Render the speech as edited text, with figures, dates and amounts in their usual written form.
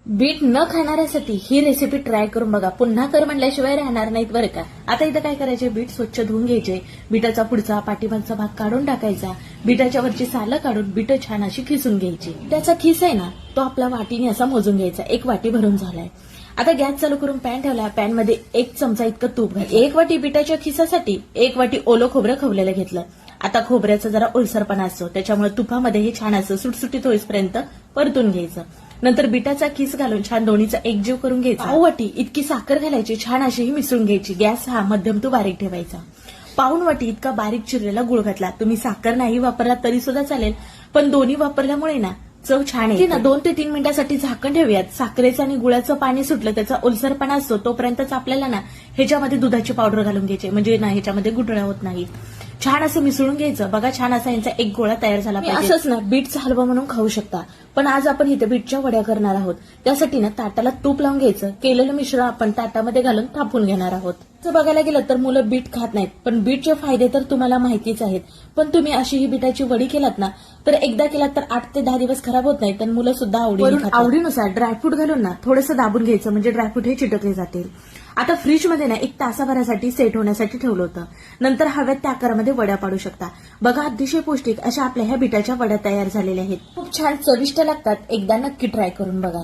Bit न खाणाऱ्यासाठी ही recipe try करून बघा. पुन्हा कर म्हणल्याशिवाय राहणार नाहीत बरं का. आता इथं काय करायचे, बीट स्वच्छ धुवून घ्यायचे, बीटाचा पुढचा पाठीमागचा भाग काढून टाकायचा, बीटाच्या वरची सालं काढून बीट छान अशी खिसून घ्यायची. त्याचा खिस आहे ना तो आपला वाटीने असा मोजून घ्यायचा. 1 वाटी भरून झालाय. आता गॅस चालू करून पॅन ठेवला. पॅन मध्ये 1 चमचा इतकं तूप घातलं. 1 वाटी बीटाच्या खिसासाठी 1 वाटी ओलं खोबरं खवलेलं घेतलं. आता खोबऱ्याचा जरा ओलसरपणा असतो त्याच्यामुळे तुपामध्ये हे छान असं सुटसुटीत होईपर्यंत परतून घ्यायचं. नंतर बीटाचा खिस घालून छान दोन्हीचा एकजीव करून घ्यायचा. पाव वाटी इतकी साखर घालायची, छान अशी ही मिसळून घ्यायची. गॅस हा मध्यम टू बारीक ठेवायचा. पाऊण वाटी इतका बारीक चिरलेला गुळ घातला. तुम्ही साखर नाही वापरला तरी सुद्धा चालेल, पण दोन्ही वापरल्यामुळे ना चव छान येते ना. 2 ते 3 मिनिटांसाठी झाकण ठेवूयात. साखरेचं आणि गुळाचं पाणी सुटलं, त्याचा ओलसरपणा असतो तोपर्यंतच आपल्याला ना ह्याच्यामध्ये दुधाची पावडर घालून घ्यायची, म्हणजे ना ह्याच्यामध्ये गुठळ्या होत नाहीत. छान असं मिसळून घ्यायचं. बघा छान असा यांचा एक गोळा तयार झाला पाहिजे. असंच ना बीटचा हलवा म्हणून खाऊ शकता, पण आज आपण इथे बीटच्या वड्या करणार आहोत. त्यासाठी ना ताटाला तूप लावून घ्यायचं. केलेलं मिश्रण आपण ताटामध्ये घालून थापून घेणार आहोत. जर बघायला गेलं तर मुलं बीट खात नाहीत, पण बीटचे फायदे तर तुम्हाला माहितीच आहेत. पण तुम्ही अशी ही बीटाची वडी केलात ना तर एकदा केलात तर 8 ते 10 दिवस खराब होत नाही, तर मुलं सुद्धा आवडीनुसार ड्रायफ्रूट घालून ना थोडंसं दाबून घ्यायचं, म्हणजे ड्रायफ्रूट हे चिटकले जातील. आता फ्रीजमध्ये ना 1 तासाभरासाठी सेट होण्यासाठी ठेवलं होतं. नंतर हव्यात त्या आकारामध्ये वड्या पाडू शकता. बघा अतिशय पौष्टिक अशा आपल्या ह्या बीटाच्या वड्या तयार झालेल्या आहेत. खूप छान चविष्ट लागतात. एकदा नक्की ट्राय करून बघा.